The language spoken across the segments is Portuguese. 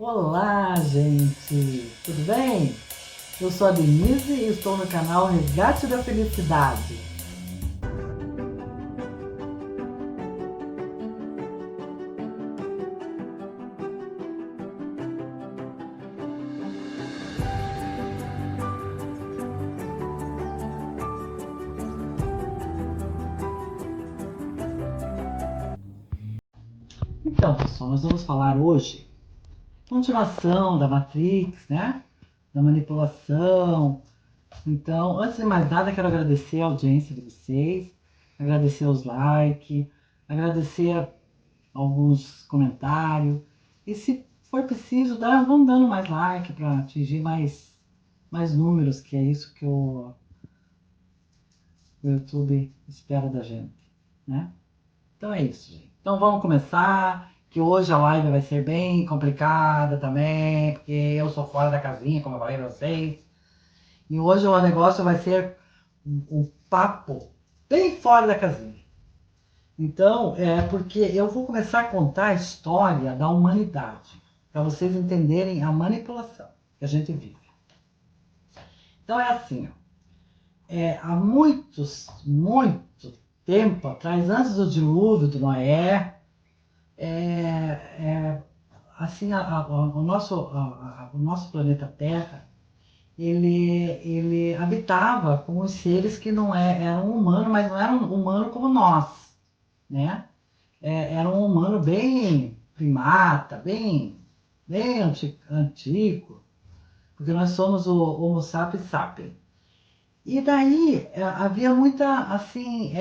Olá, gente! Tudo bem? Eu sou a Denise e estou no canal Resgate da Felicidade. Então, pessoal, nós vamos falar hoje continuação da Matrix, né? Da manipulação. Então, antes de mais nada, quero agradecer a audiência de vocês, agradecer os likes, agradecer alguns comentários. E se for preciso, vamos dando mais like para atingir mais números, que é isso que o YouTube espera da gente, né? Então é isso, gente. Então vamos começar, que hoje a live vai ser bem complicada também, porque eu sou fora da casinha, como eu falei pra vocês. E hoje o negócio vai ser um papo bem fora da casinha. Então, porque eu vou começar a contar a história da humanidade, para vocês entenderem a manipulação que a gente vive. Então é assim, ó. Há muito tempo atrás, antes do dilúvio de Noé, assim, o nosso planeta Terra, ele habitava com os seres que não eram humanos, mas não eram humanos como nós, né? Era um humano bem primata, bem antigo, porque nós somos o Homo sapiens sapiens. E daí havia muita assim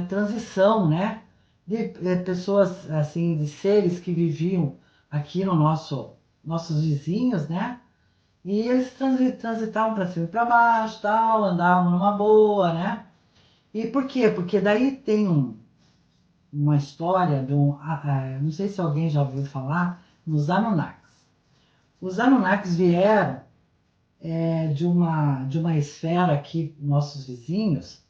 transição, né? De pessoas assim, de seres que viviam aqui no nossos vizinhos, né? E eles transitavam para cima e para baixo, tal, andavam numa boa, né? E por quê? Porque daí tem uma história não sei se alguém já ouviu falar, nos Anunnakis. Os Anunnakis vieram de uma esfera aqui, nossos vizinhos,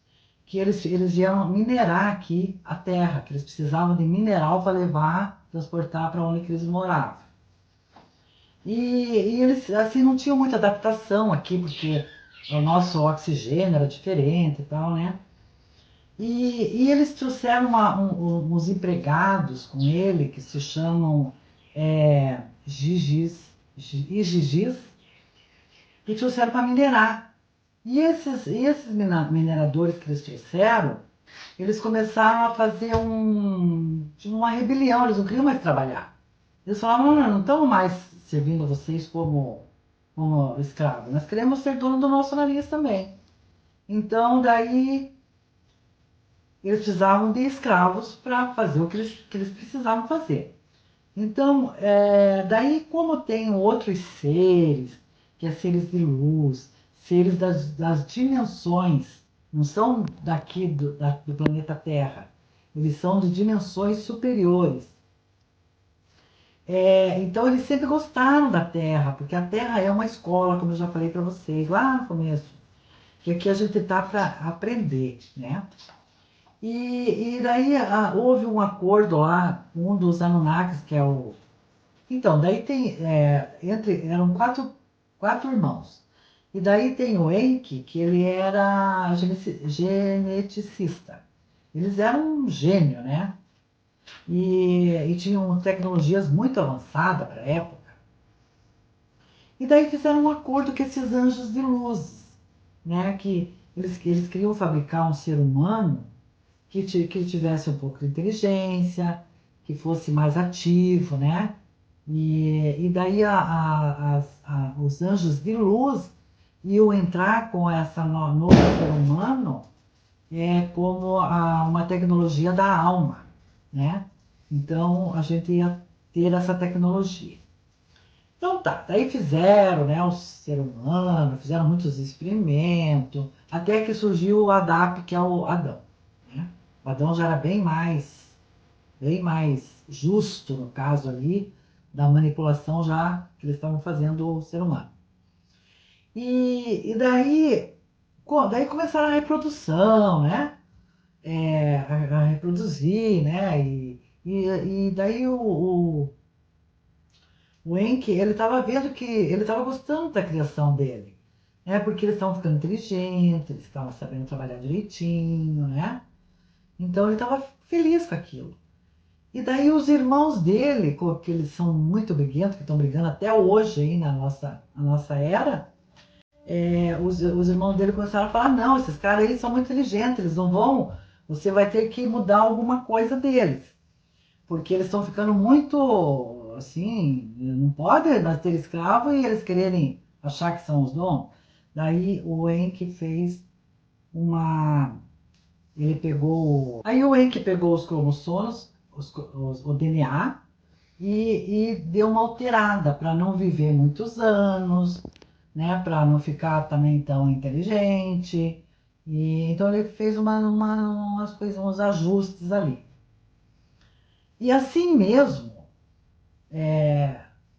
que eles vieram minerar aqui a terra, que eles precisavam de mineral para levar, transportar para onde que eles moravam. E eles assim não tinham muita adaptação aqui, porque o nosso oxigênio era diferente e tal, né? E eles trouxeram uns empregados com ele que se chamam gigis, e trouxeram para minerar. E esses mineradores que eles trouxeram, eles começaram a fazer uma rebelião, eles não queriam mais trabalhar. Eles falavam, não estamos mais servindo a vocês como escravos, nós queremos ser dono do nosso nariz também. Então, daí, eles precisavam de escravos para fazer o que eles precisavam fazer. Então, daí como tem outros seres, que é seres de luz, seres das dimensões, não são daqui do planeta Terra, eles são de dimensões superiores. Então eles sempre gostaram da Terra, porque a Terra é uma escola, como eu já falei para vocês lá no começo, que aqui a gente está para aprender, né? E daí houve um acordo lá, um dos Anunnakis, que é o... Então, daí tem, eram quatro irmãos. E daí tem o Enki, que ele era geneticista. Eles eram um gênio, né? E tinham tecnologias muito avançadas para a época. E daí fizeram um acordo com esses anjos de luz, né? Que eles queriam fabricar um ser humano que tivesse um pouco de inteligência, que fosse mais ativo, né? E daí os anjos de luz iam entrar com essa novo ser humano como uma tecnologia da alma, né? Então a gente ia ter essa tecnologia. Então tá, daí fizeram, né, o ser humano, fizeram muitos experimentos, até que surgiu o Adap, que é o Adão, né? O Adão já era bem mais justo no caso ali da manipulação já que eles estavam fazendo o ser humano. E daí começaram a reprodução, né? A reproduzir, né? E daí O Enki, ele estava vendo que ele estava gostando da criação dele, né? Porque eles estavam ficando inteligentes, eles estavam sabendo trabalhar direitinho, né? Então ele estava feliz com aquilo. E daí os irmãos dele, que eles são muito briguentos, que estão brigando até hoje aí na nossa era, os irmãos dele começaram a falar, não, esses caras aí são muito inteligentes, eles não vão, você vai ter que mudar alguma coisa deles. Porque eles estão ficando muito, assim, não pode nós ter escravo e eles quererem achar que são os donos. Daí o Enki fez uma... Ele pegou... Aí o Enki pegou os cromossomos, o DNA, e deu uma alterada para não viver muitos anos, né? Para não ficar também tão inteligente. E, então ele fez umas coisas, uns ajustes ali. E assim mesmo,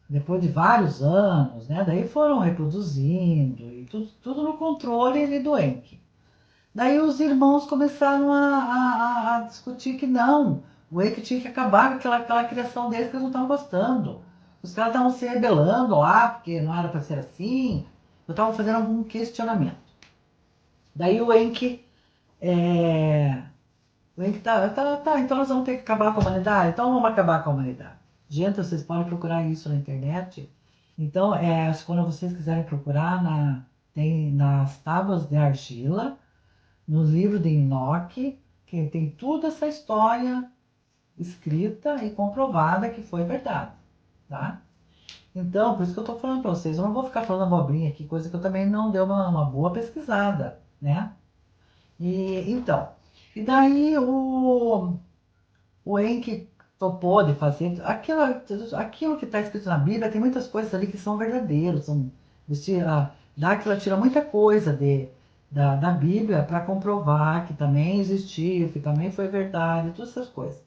depois de vários anos, né? Daí foram reproduzindo e tudo no controle ali do Enki. Daí os irmãos começaram a discutir que não, o Enki tinha que acabar com aquela criação deles que eles não estavam gostando. Os caras estavam se rebelando lá, porque não era para ser assim, estavam fazendo algum questionamento. Daí o Enki, tá, então nós vamos ter que acabar com a humanidade? Então vamos acabar com a humanidade. Gente, vocês podem procurar isso na internet. Então, quando vocês quiserem procurar, tem nas tábuas de argila, no livro de Enoque, que tem toda essa história escrita e comprovada que foi verdade, tá? Então, por isso que eu estou falando para vocês, eu não vou ficar falando abobrinha aqui, coisa que eu também não dei uma boa pesquisada, né? Então, e daí o Enki topou de fazer aquilo que está escrito na Bíblia, tem muitas coisas ali que são verdadeiras, Dáquila tira muita coisa da Bíblia para comprovar que também existiu, que também foi verdade, todas essas coisas.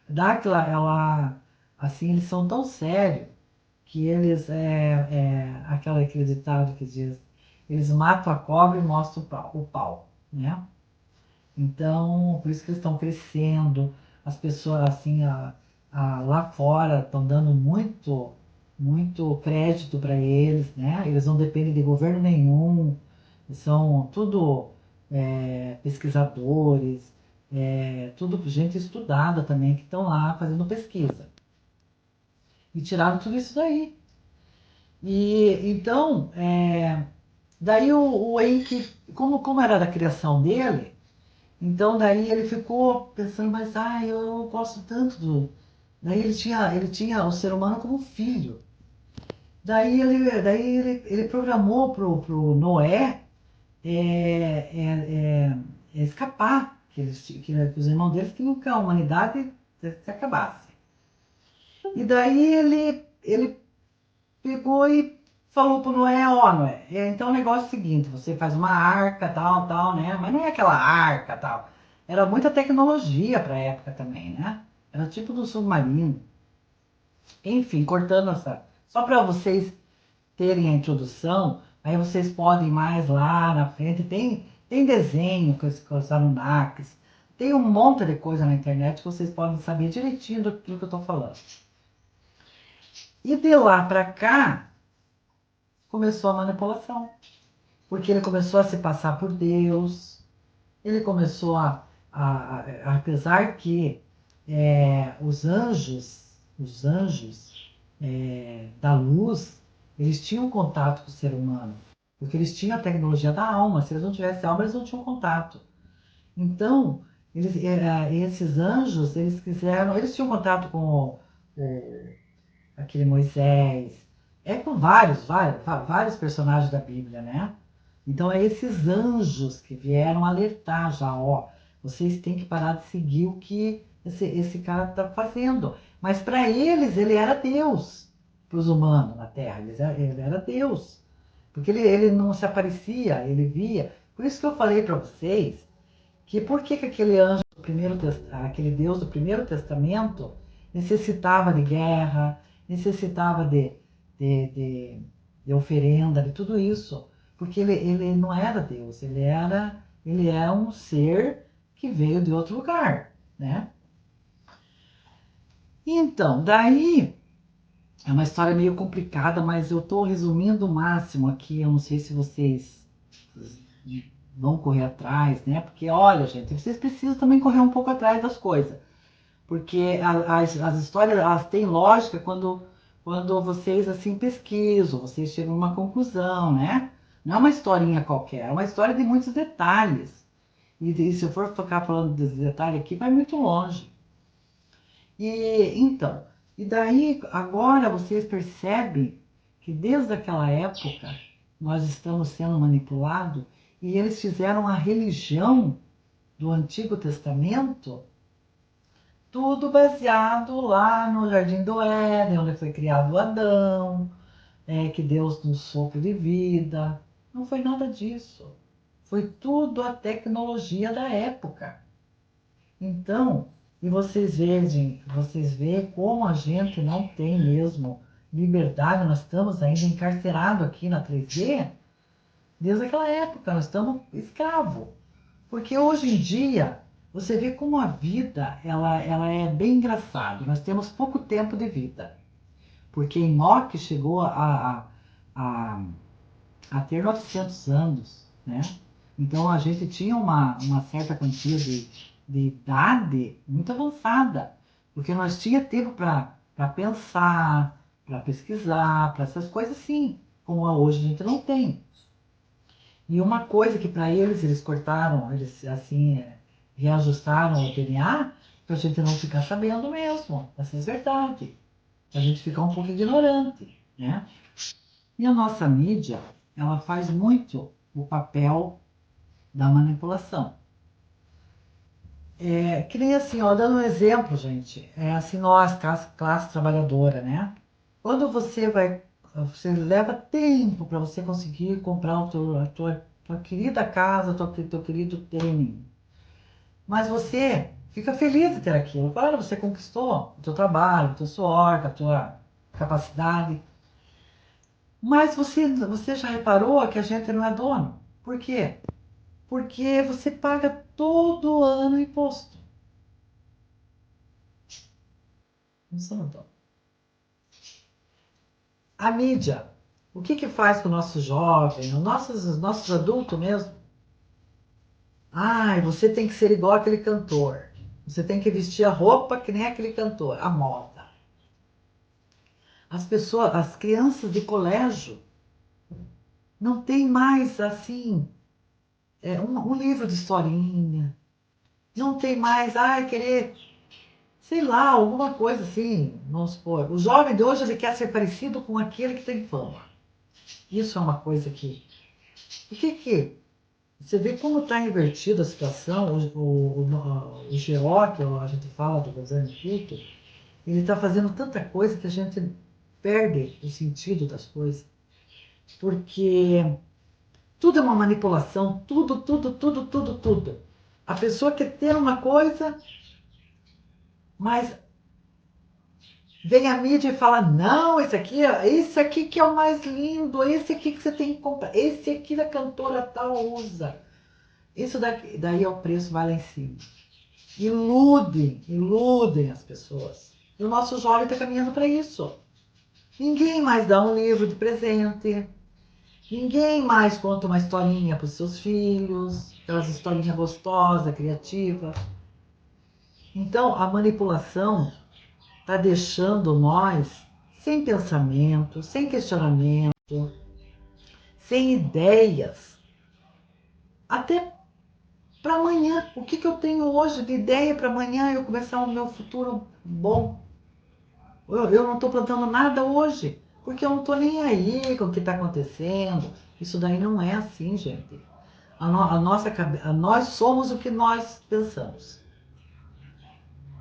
Dáquila, assim, eles são tão sérios que eles, aquele ditado que diz, eles matam a cobra e mostram o pau, né? Então, por isso que eles estão crescendo, as pessoas, assim, lá fora estão dando muito crédito para eles, né? Eles não dependem de governo nenhum, são tudo pesquisadores, tudo gente estudada também, que estão lá fazendo pesquisa. E tiraram tudo isso daí. E então, daí o Eike, como era da criação dele, então daí ele ficou pensando, mas eu gosto tanto do. Daí ele tinha o ser humano como filho. Daí ele programou pro Noé escapar, que os irmãos deles queriam que a humanidade se acabasse. E daí ele pegou e falou pro Noé, Noé, então o negócio é o seguinte, você faz uma arca, tal, né? Mas não é aquela arca, tal. Era muita tecnologia pra época também, né? Era tipo do submarino. Enfim, cortando essa... Só para vocês terem a introdução, aí vocês podem ir mais lá na frente. Tem desenho com os Anunnakis. Tem um monte de coisa na internet que vocês podem saber direitinho do que eu estou falando. E de lá para cá, começou a manipulação. Porque ele começou a se passar por Deus. Ele começou apesar que os anjos da luz, eles tinham contato com o ser humano, porque eles tinham a tecnologia da alma. Se eles não tivessem alma, eles não tinham contato. Então, esses anjos, eles tinham contato com aquele Moisés, com vários personagens da Bíblia, né? Então, é esses anjos que vieram alertar já, vocês têm que parar de seguir o que esse cara está fazendo. Mas para eles, ele era Deus. Para os humanos na Terra, ele era Deus. Porque ele não se aparecia, ele via. Por isso que eu falei para vocês que por que aquele anjo do aquele Deus do Primeiro Testamento necessitava de guerra, necessitava de oferenda, de tudo isso. Porque ele não era Deus, ele é um ser que veio de outro lugar, né? Então, daí É uma história meio complicada, mas eu estou resumindo o máximo aqui. Eu não sei se vocês vão correr atrás, né? Porque, olha, gente, vocês precisam também correr um pouco atrás das coisas. Porque as histórias, elas têm lógica quando vocês, assim, pesquisam, vocês chegam a uma conclusão, né? Não é uma historinha qualquer, é uma história de muitos detalhes. E se eu for ficar falando desse detalhe aqui, vai muito longe. E então, e daí agora vocês percebem que desde aquela época nós estamos sendo manipulados e eles fizeram a religião do Antigo Testamento tudo baseado lá no Jardim do Éden, onde foi criado Adão, que Deus nos sopro de vida. Não foi nada disso. Foi tudo a tecnologia da época. Então, e vocês veem como a gente não tem mesmo liberdade, nós estamos ainda encarcerados aqui na 3D, desde aquela época, nós estamos escravos. Porque hoje em dia, você vê como a vida, ela é bem engraçada. Nós temos pouco tempo de vida. Porque Enoque chegou a, a ter 900 anos, né? Então a gente tinha uma certa quantia de idade muito avançada, porque nós tinha tempo para pensar, para pesquisar, para essas coisas sim, como hoje a gente não tem. E uma coisa que para eles cortaram, eles assim reajustaram o DNA, para a gente não ficar sabendo mesmo, essas verdades, a gente ficar um pouco ignorante, né? E a nossa mídia, ela faz muito o papel da manipulação. Que nem assim, ó, dando um exemplo, gente, assim, nós, classe trabalhadora, né? Quando você leva tempo para você conseguir comprar a tua querida casa, teu querido tênis, mas você fica feliz de ter aquilo. Claro, você conquistou o teu trabalho, o teu suor, a tua capacidade, mas você já reparou que a gente não é dono? Por quê? Porque você paga todo ano imposto. Não sou dono. A mídia, o que faz com o nosso jovem, os nossos adultos mesmo? Ai, você tem que ser igual aquele cantor. Você tem que vestir a roupa que nem aquele cantor, a moda. As pessoas, as crianças de colégio não tem mais assim um livro de historinha. Não tem mais, querer, sei lá, alguma coisa assim, vamos supor. O jovem de hoje ele quer ser parecido com aquele que tem fama. Isso é uma coisa que. O que você vê como está invertida a situação, o GO, que a gente fala do governo culto, ele está fazendo tanta coisa que a gente perde o sentido das coisas. Porque tudo é uma manipulação, tudo, tudo, tudo, tudo, tudo. A pessoa quer ter uma coisa, mas vem a mídia e fala, não, esse aqui que é o mais lindo, esse aqui que você tem que comprar, esse aqui da cantora tal usa. Isso daí é o preço vai lá em cima. Iludem as pessoas. E o nosso jovem está caminhando para isso. Ninguém mais dá um livro de presente. Ninguém mais conta uma historinha para os seus filhos. Aquelas historinhas gostosas, criativas. Então, a manipulação está deixando nós sem pensamento, sem questionamento, sem ideias. Até para amanhã. O que eu tenho hoje de ideia para amanhã eu começar o meu futuro bom? Eu não estou plantando nada hoje, porque eu não estou nem aí com o que está acontecendo. Isso daí não é assim, gente. Nós somos o que nós pensamos.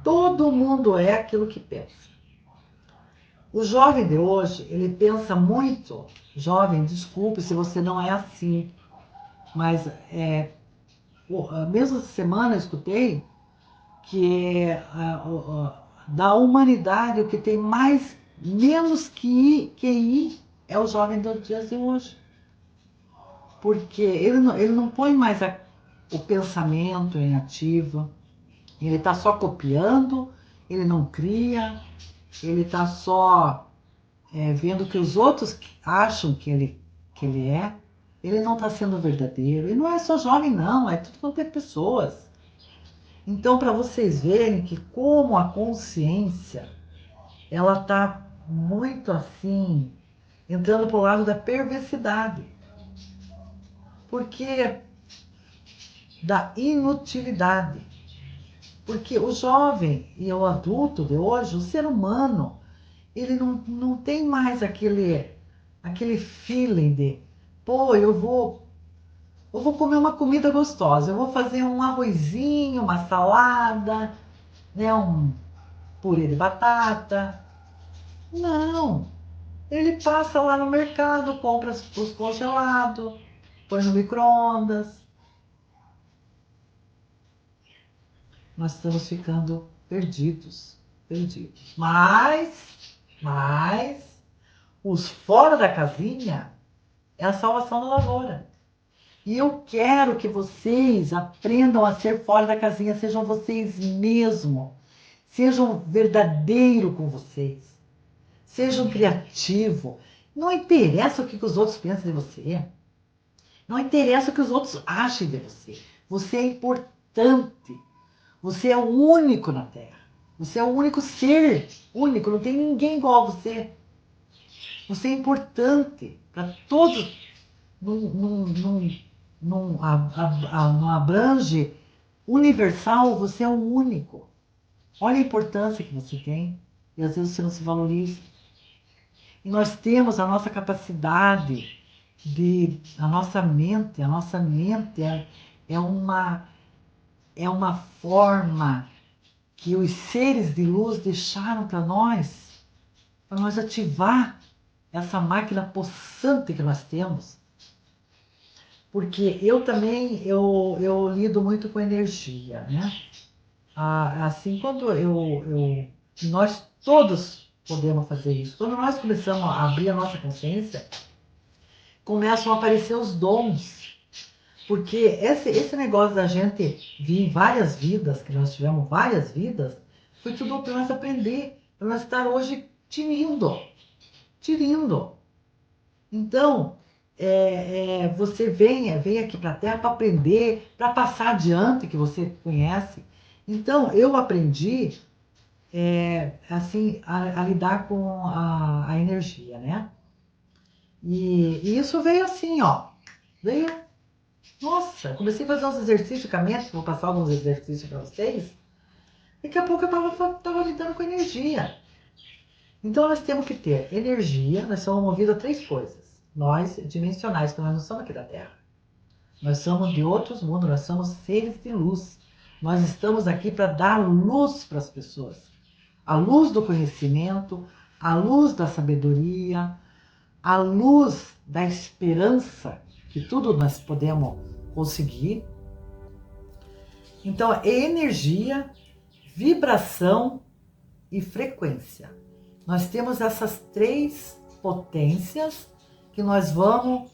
Todo mundo é aquilo que pensa. O jovem de hoje, ele pensa muito. Jovem, desculpe se você não é assim, mas a mesma semana eu escutei que da humanidade o que tem menos QI é o jovem dos dias de hoje. Porque ele não põe mais o pensamento em ativa, ele está só copiando, ele não cria, ele está só vendo que os outros acham que ele é, ele não está sendo verdadeiro. E não é só jovem, não, é tudo quanto é pessoas. Então, para vocês verem que como a consciência, ela está muito assim, entrando para o lado da perversidade. Porque da inutilidade. Porque o jovem e o adulto de hoje, o ser humano, ele não tem mais aquele feeling de, pô, eu vou comer uma comida gostosa, eu vou fazer um arrozinho, uma salada, né, um purê de batata. Não, ele passa lá no mercado, compra os congelados, põe no micro-ondas. Nós estamos ficando perdidos, perdidos. Mas os fora da casinha é a salvação da lavoura. E eu quero que vocês aprendam a ser fora da casinha, sejam vocês mesmos, sejam verdadeiros com vocês, sejam criativos. Não interessa o que os outros pensam de você, não interessa o que os outros achem de você. Você é importante, você é o único na Terra, você é o único ser único, não tem ninguém igual a você. Você é importante para todos. Não abrange universal, você é o único. Olha a importância que você tem e às vezes você não se valoriza. E nós temos a nossa capacidade a nossa mente é uma forma que os seres de luz deixaram para nós ativar essa máquina possante que nós temos. Porque eu também, eu lido muito com energia, né? Assim, nós todos podemos fazer isso. Quando nós começamos a abrir a nossa consciência, começam a aparecer os dons. Porque esse negócio da gente vir em várias vidas, que nós tivemos várias vidas, foi tudo para nós aprender, para nós estar hoje tinindo. Então, você vem aqui para a Terra para aprender, para passar adiante que você conhece. Então, eu aprendi assim, a lidar com a energia, né? E isso veio assim, ó. Veio, nossa, comecei a fazer uns exercícios com a mente, vou passar alguns exercícios para vocês. Daqui a pouco eu tava lidando com energia. Então, nós temos que ter energia, nós somos movidos a 3 coisas. Nós, dimensionais, porque nós não somos aqui da Terra. Nós somos de outros mundos, nós somos seres de luz. Nós estamos aqui para dar luz para as pessoas. A luz do conhecimento, a luz da sabedoria, a luz da esperança, que tudo nós podemos conseguir. Então, é energia, vibração e frequência. Nós temos essas 3 potências que nós vamos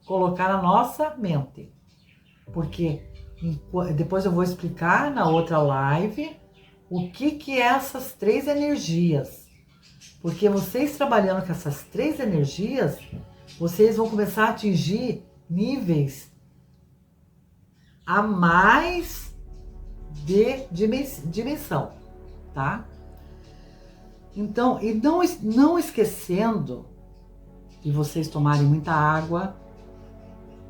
colocar na nossa mente. Porque depois eu vou explicar na outra live o que é essas 3 energias. Porque vocês trabalhando com essas 3 energias, vocês vão começar a atingir níveis a mais de dimensão, tá? Então, e não esquecendo de vocês tomarem muita água,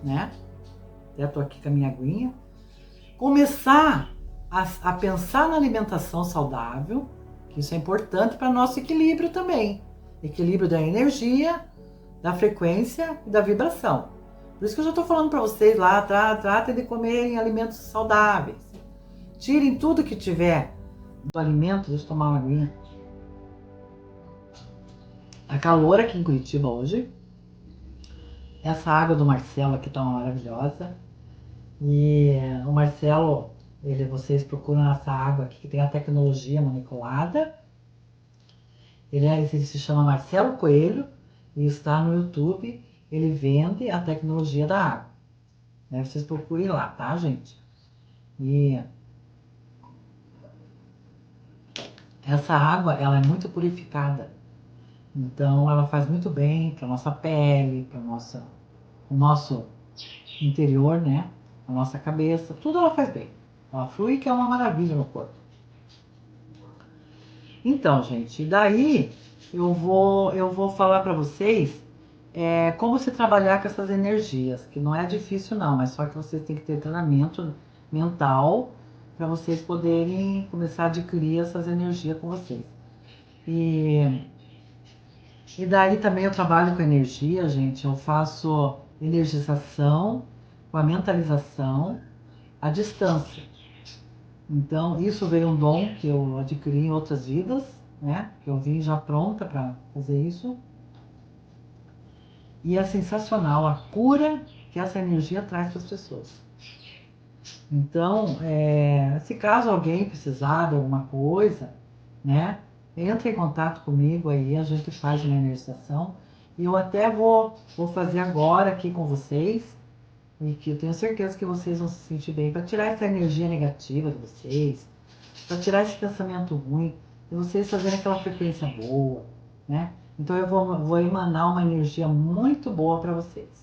né? Até tô aqui com a minha aguinha. Começar a pensar na alimentação saudável, que isso é importante para nosso equilíbrio também. Equilíbrio da energia, da frequência e da vibração. Por isso que eu já estou falando para vocês lá, tratem de comerem alimentos saudáveis. Tirem tudo que tiver do alimento, deixa eu tomar uma aguinha. Tá calor aqui em Curitiba hoje. Essa água do Marcelo aqui tá maravilhosa. E o Marcelo, vocês procuram essa água aqui que tem a tecnologia manipulada. Ele se chama Marcelo Coelho e está no YouTube. Ele vende a tecnologia da água. Né? Vocês procurem lá, tá, gente? E essa água, ela é muito purificada. Então ela faz muito bem para nossa pele, para o nosso interior, né? A nossa cabeça, tudo ela faz bem. Ela flui que é uma maravilha no corpo. Então, gente, daí eu vou falar para vocês como você trabalhar com essas energias, que não é difícil não, mas só que vocês têm que ter treinamento mental para vocês poderem começar a adquirir essas energias com vocês. E, e daí também eu trabalho com energia, gente. Eu faço energização com a mentalização à distância. Então, isso veio um dom que eu adquiri em outras vidas, né? Que eu vim já pronta para fazer isso. E é sensacional a cura que essa energia traz para as pessoas. Então, se caso alguém precisar de alguma coisa, né? Entre em contato comigo aí, a gente faz uma energização. E eu até vou fazer agora aqui com vocês. E que eu tenho certeza que vocês vão se sentir bem. Para tirar essa energia negativa de vocês. Para tirar esse pensamento ruim. E vocês fazerem aquela frequência boa, né? Então eu vou emanar uma energia muito boa para vocês.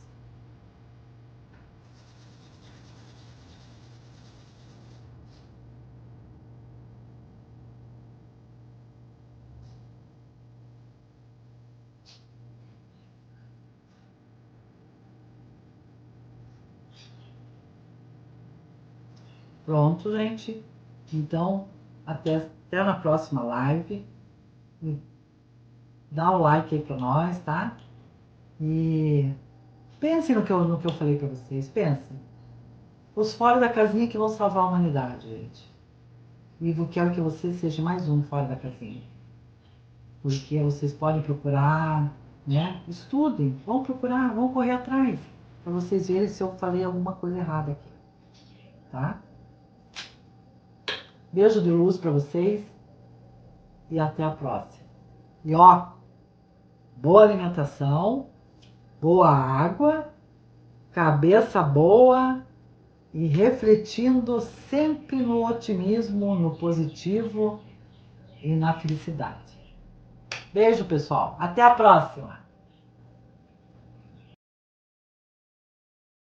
Pronto, gente. Então, até na próxima live. Dá um like aí pra nós, tá? E pensem no que eu falei pra vocês. Pensem. Os fora da casinha que vão salvar a humanidade, gente. E eu quero que você seja mais um fora da casinha. Porque vocês podem procurar, né? Estudem, vão procurar, vão correr atrás. Pra vocês verem se eu falei alguma coisa errada aqui. Tá? Beijo de luz pra vocês. E até a próxima. E ó, boa alimentação, boa água, cabeça boa e refletindo sempre no otimismo, no positivo e na felicidade. Beijo, pessoal. Até a próxima!